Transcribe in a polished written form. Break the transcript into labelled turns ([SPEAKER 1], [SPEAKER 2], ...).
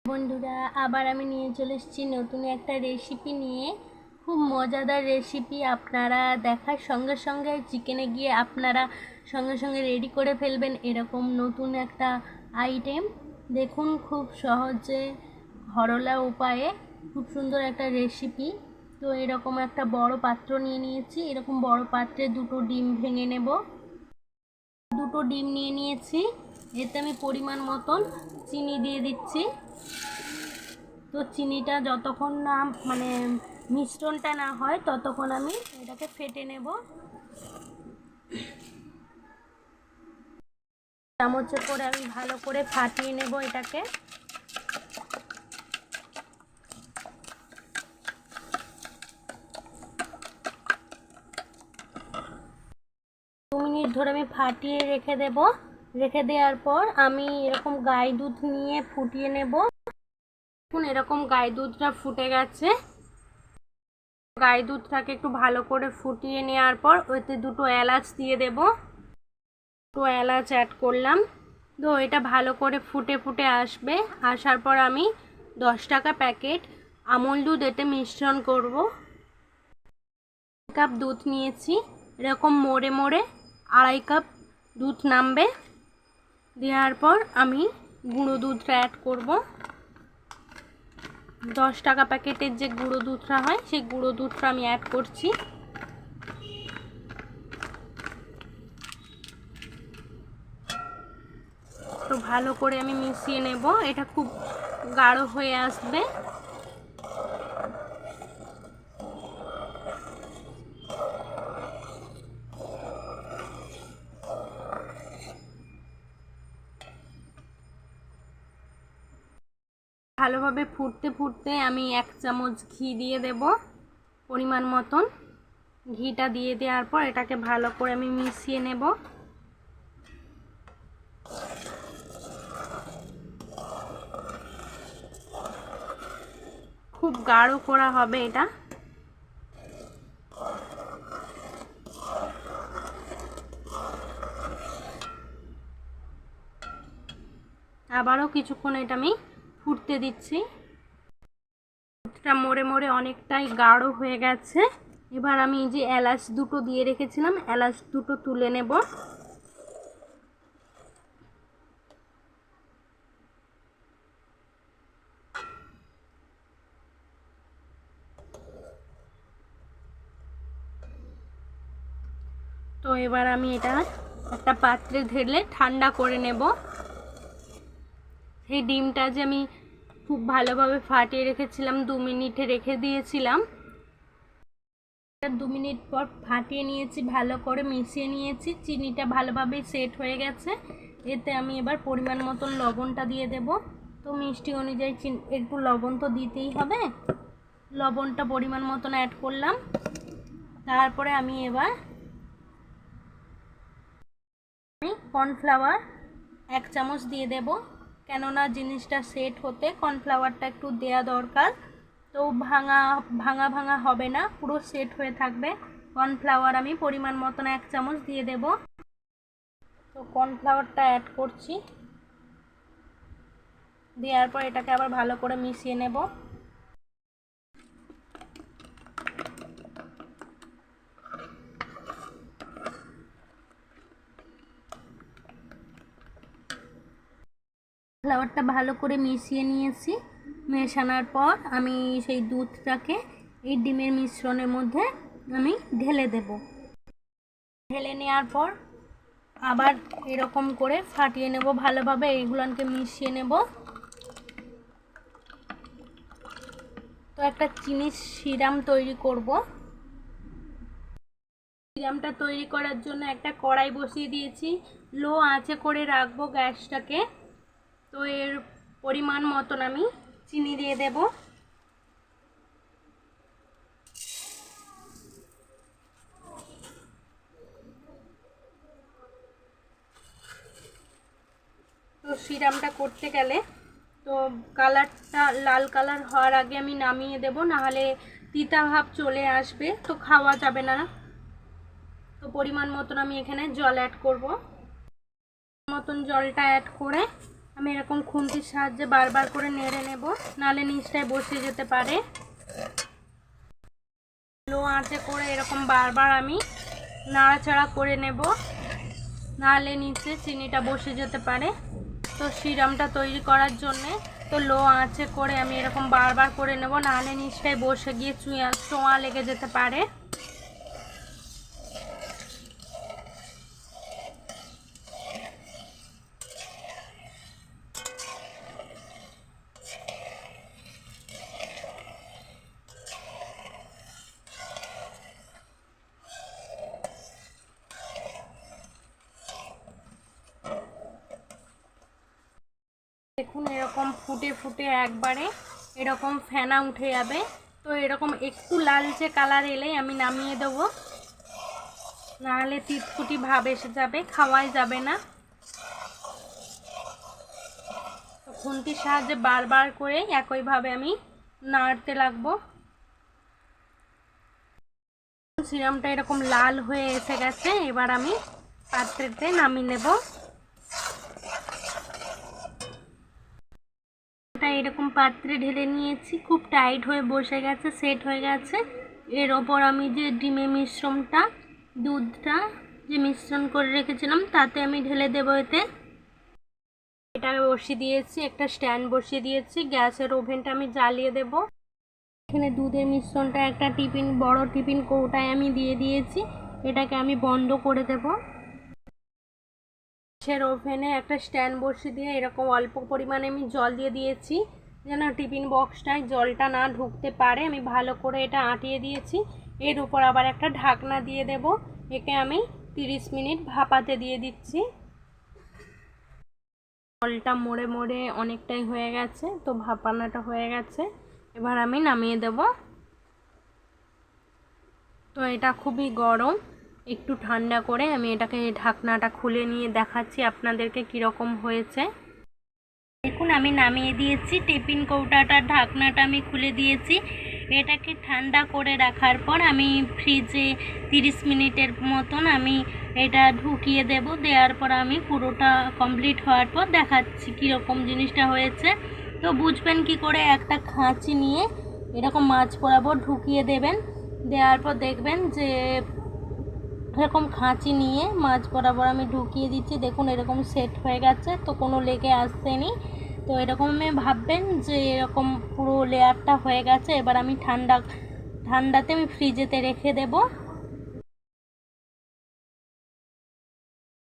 [SPEAKER 1] বন্ধুরা, আবার আমি নিয়ে চলে এসেছি নতুন একটা রেসিপি নিয়ে। খুব মজাদার রেসিপি। আপনারা দেখার সঙ্গে সঙ্গে চিকেনে গিয়ে আপনারা সঙ্গে সঙ্গে রেডি করে ফেলবেন এরকম নতুন একটা আইটেম। দেখুন, খুব সহজে ঘরোয়া উপায়ে খুব সুন্দর একটা রেসিপি। তো এরকম একটা বড় পাত্র নিয়ে নিয়েছি। এরকম বড় পাত্রে দুটো ডিম ভেঙে নেব। দুটো ডিম নিয়ে নিয়েছি। এতে আমি পরিমাণ মতন চিনি দিয়ে দিচ্ছি। তো চিনিটা যতক্ষণ না মিশ্রণটা না হয় ততক্ষণ আমি এটাকে ফেটে নেব। চামচে করে আমি ভালো করে ফাটিয়ে নেব এটাকে। দু মিনিট ধরে আমি ফাটিয়ে রেখে দেব। রেখে দেওয়ার পর আমি এরকম গাই দুধ নিয়ে ফুটিয়ে নেব। এখন এরকম গাই দুধটা ফুটে গেছে। গাই দুধটাকে একটু ভালো করে ফুটিয়ে নেওয়ার পর ওতে দুটো এলাচ দিয়ে দেব। দুটো এলাচ অ্যাড করলাম। তো এটা ভালো করে ফুটে ফুটে আসবে। আসার পর আমি 10 টাকা প্যাকেট আমুল দুধ এতে মিশ্রণ করব। 1 কাপ দুধ নিয়েছি। এরকম মোড়ে মোড়ে 2.5 কাপ দুধ নামবে। দেওয়ার পর আমি গুঁড়ো দুধটা অ্যাড করব। 10 টাকা প্যাকেটের যে গুঁড়ো দুধটা হয় সেই গুঁড়ো দুধটা আমি অ্যাড করছি। তো ভালো করে আমি মিশিয়ে নেব। এটা খুব গাঢ় হয়ে আসবে। ভালোভাবে ফুটতে ফুটতে আমি 1 চামচ ঘি দিয়ে দেব পরিমাণ মতন। ঘিটা দিয়ে দেওয়ার পর এটাকে ভালো করে আমি মিশিয়ে নেব। খুব গাঢ় করা হবে এটা। আবারও কিছুক্ষণ এটা আমি ফুটতে দিচ্ছি। দুধটা মোড়ে মোড়ে অনেকটাই গাঢ় হয়ে গেছে। এবার আমি যে এলাচ দুটো দিয়ে রেখেছিলাম, এলাচ দুটো তুলে নেব। তো এবার আমি এটা একটা পাত্রে ঢেলে ঠান্ডা করে নেব। এই ডিমটা যে আমি খুব ভালোভাবে ফাটিয়ে রেখেছিলাম, 2 মিনিটে রেখে দিয়েছিলাম। 2 মিনিট পর ফাটিয়ে নিয়েছি, ভালো করে মিশিয়ে নিয়েছি। চিনিটা ভালোভাবে সেট হয়ে গেছে। এতে আমি এবার পরিমাণ মতন লবণটা দিয়ে দেব। তো মিষ্টি অনুযায়ী একটু লবণ তো দিতেই হবে। লবণটা পরিমাণ মতন অ্যাড করলাম। তারপরে আমি এবার কর্নফ্লাওয়ার 1 চামচ দিয়ে দেব। কেননা জিনিসটা সেট হতে কর্নফ্লাওয়ারটা একটু দেওয়া দরকার। তো ভাঙা ভাঙা ভাঙা হবে না, পুরো সেট হয়ে থাকবে। কর্নফ্লাওয়ার আমি পরিমাণ মতন 1 চামচ দিয়ে দেব। তো কর্নফ্লাওয়ারটা অ্যাড করছি। দেওয়ার পর এটাকে আবার ভালো করে মিশিয়ে নেব। ফ্লাওয়ারটা ভালো করে মিশিয়ে নিয়েছি। মেশানোর পর আমি সেই দুধটাকে এই ডিমের মিশ্রণের মধ্যে আমি ঢেলে দেব। ঢেলে নেওয়ার পর আবার এরকম করে ফাটিয়ে নেব ভালোভাবে। এইগুলোকে মিশিয়ে নেব। তো একটা চিনির সিরাম তৈরি করব। সিরামটা তৈরি করার জন্য একটা কড়াই বসিয়ে দিয়েছি। লো আঁচে করে রাখবো গ্যাসটাকে। তো এর পরিমাণ মতন আমি চিনি দিয়ে দেব। তো সিরামটা করতে গেলে তো কালারটা লাল কালার হওয়ার আগে আমি নামিয়ে দেব, নাহলে তিতা ভাব চলে আসবে, তো খাওয়া যাবে না। তো পরিমাণ মতন আমি এখানে জল অ্যাড করব। মতন জলটা অ্যাড করে আমি এরকম খুন্তির সাহায্যে বারবার করে নেড়ে নেব, নাহলে নিচটায় বসে যেতে পারে। লো আঁচে করে এরকম বারবার আমি নাড়াচাড়া করে নেব, নাহলে নিচে চিনিটা বসে যেতে পারে। তো সিরামটা তৈরি করার জন্যে তো লো আঁচে করে আমি এরকম বারবার করে নেব, নাহলে নিচটায় বসে গিয়ে চোঁয়া লেগে যেতে পারে। দেখুন এরকম ফুটে ফুটে একবারে এরকম ফেনা উঠে যাবে। তো এরকম একটু লালচে কালার এলেই আমি নামিয়ে দেবো, নাহলে তিতকুটি ভাব এসে যাবে, খাওয়াই যাবে না। তো খুন্তির সাহায্যে বারবার করে একইভাবে আমি নাড়তে লাগবো। সিরামটা এরকম লাল হয়ে এসে গেছে, এবার আমি পাত্রেতে নামিয়ে নেব। এরকম পাত্রে ঢেলে নিয়েছি, খুব টাইট হয়ে বসে গেছে, সেট হয়ে গেছে। এর ওপর আমি যে ডিমের মিশ্রণটা, দুধটা যে মিশ্রণ করে রেখেছিলাম তাতে আমি ঢেলে দেবো। এটা বসিয়ে দিয়েছি, একটা স্ট্যান্ড বসিয়ে দিয়েছি, গ্যাসের ওভেনটা আমি জ্বালিয়ে দেব। এখানে দুধের মিশ্রণটা একটা বড় টিফিন কৌটায় আমি দিয়ে দিয়েছি, এটাকে আমি বন্ধ করে দেব। গ্যাসের ওভেনে একটা স্ট্যান্ড বসিয়ে দিয়ে এরকম অল্প পরিমাণে আমি জল দিয়ে দিয়েছি, যেন টিফিন বক্সটায় জলটা না ঢুকতে পারে। আমি ভালো করে এটা আঁটিয়ে দিয়েছি। এর উপর আবার একটা ঢাকনা দিয়ে দেব। একে আমি 30 মিনিট ভাপাতে দিয়ে দিচ্ছি। জলটা মরে মরে অনেকটাই হয়ে গেছে, তো ভাপানোটা হয়ে গেছে, এবার আমি নামিয়ে দেব। তো এটা খুবই গরম, একটু ঠান্ডা করে আমি এটাকে ঢাকনাটা খুলে নিয়ে দেখাচ্ছি আপনাদেরকে কীরকম হয়েছে। দেখুন আমি নামিয়ে দিয়েছি, টিফিন কৌটাটার ঢাকনাটা আমি খুলে দিয়েছি। এটাকে ঠান্ডা করে রাখার পর আমি ফ্রিজে 30 মিনিটের মতন আমি এটা ঢুকিয়ে দেব। দেওয়ার পর আমি পুরোটা কমপ্লিট হওয়ার পর দেখাচ্ছি কীরকম জিনিসটা হয়েছে। তো বুঝবেন কি করে, একটা খাঁচি নিয়ে এরকম মাছ বরাবর ঢুকিয়ে দেবেন। দেওয়ার পর দেখবেন যে এরকম খাঁচি নিয়ে মাছ বরাবর আমি ঢুকিয়ে দিচ্ছি। দেখুন এরকম সেট হয়ে গেছে, তো কোনো লেগে আসছেনি। তো এরকমই ভাববেন যে এরকম পুরো লেয়ারটা হয়ে গেছে। এবার আমি ঠান্ডাতে আমি ফ্রিজেতে রেখে দেব।